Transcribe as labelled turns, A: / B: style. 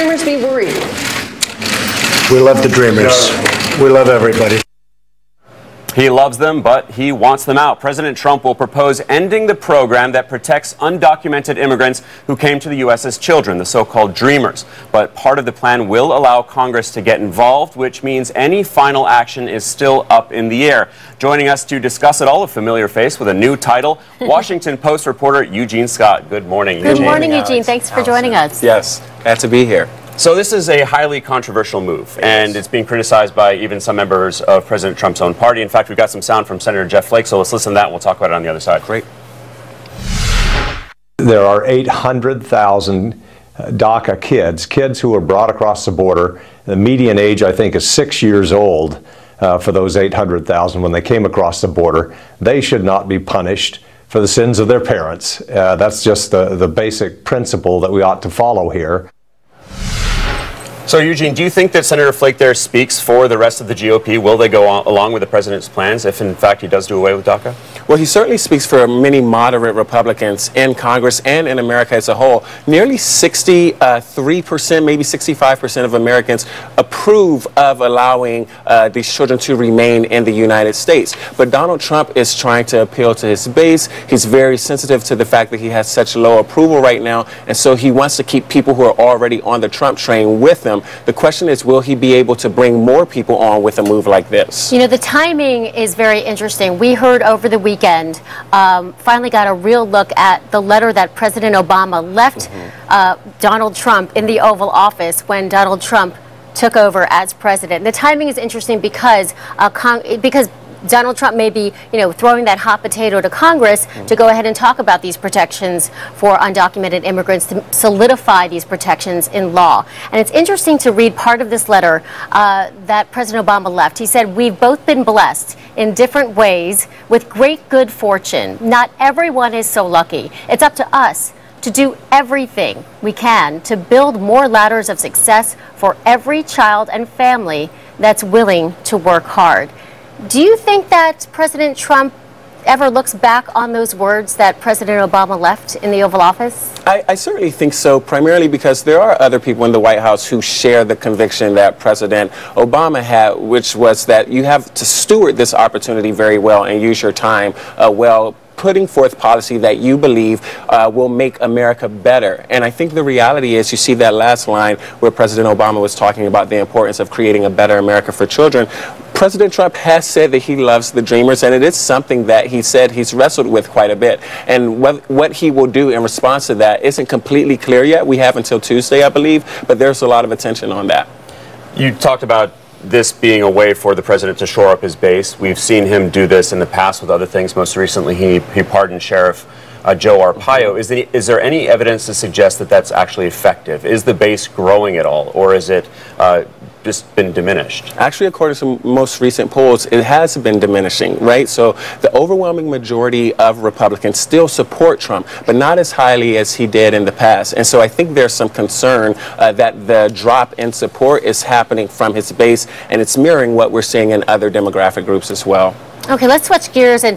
A: Dreamers be worried?
B: We love the Dreamers. We love everybody.
C: He loves them, but he wants them out. President Trump will propose ending the program that protects undocumented immigrants who came to the U.S. as children, the so-called Dreamers. But part of the plan will allow Congress to get involved, which means any final action is still up in the air. Joining us to discuss it all, a familiar face with a new title, Washington Post reporter Eugene Scott. Good morning, Eugene.
D: Good morning, Eugene. Thanks for joining us.
E: Yes, glad to be here.
C: So this is a highly controversial move, and it's being criticized by even some members of President Trump's own party. In fact, we've got some sound from Senator Jeff Flake, so let's listen to that and we'll talk about it on the other side.
E: Great.
F: There are 800,000 DACA kids who were brought across the border. The median age, I think, is 6 years old for those 800,000 when they came across the border. They should not be punished for the sins of their parents. That's just the basic principle that we ought to follow here.
C: So, Eugene, do you think that Senator Flake there speaks for the rest of the GOP? Will they go along with the president's plans if, in fact, he does do away with DACA?
E: Well, he certainly speaks for many moderate Republicans in Congress and in America as a whole. Nearly 63%, maybe 65% of Americans approve of allowing these children to remain in the United States. But Donald Trump is trying to appeal to his base. He's very sensitive to the fact that he has such low approval right now, and so he wants to keep people who are already on the Trump train with him. The question is, will he be able to bring more people on with a move like this?
D: You know, the timing is very interesting. We heard over the weekend, finally got a real look at the letter that President Obama left Donald Trump in the Oval Office when Donald Trump took over as president. The timing is interesting because Donald Trump may be, throwing that hot potato to Congress to go ahead and talk about these protections for undocumented immigrants, to solidify these protections in law. And it's interesting to read part of this letter that President Obama left. He said, "We've both been blessed in different ways with great good fortune. Not everyone is so lucky. It's up to us to do everything we can to build more ladders of success for every child and family that's willing to work hard." Do you think that President Trump ever looks back on those words that President Obama left in the Oval Office?
E: I certainly think so, primarily because there are other people in the White House who share the conviction that President Obama had, which was that you have to steward this opportunity very well and use your time well, putting forth policy that you believe will make America better. And I think the reality is, you see that last line where President Obama was talking about the importance of creating a better America for children. President Trump has said that he loves the Dreamers, and it is something that he said he's wrestled with quite a bit. And what he will do in response to that isn't completely clear yet. We have until Tuesday, I believe, but there's a lot of attention on that.
C: You talked about this being a way for the president to shore up his base. We've seen him do this in the past with other things. Most recently, he pardoned Sheriff Joe Arpaio. Is there any evidence to suggest that that's actually effective? Is the base growing at all, or is it just been diminished?
E: Actually, according to most recent polls, it has been diminishing, right? So the overwhelming majority of Republicans still support Trump, but not as highly as he did in the past. And so I think there's some concern that the drop in support is happening from his base, and it's mirroring what we're seeing in other demographic groups as well.
D: Okay, let's switch gears and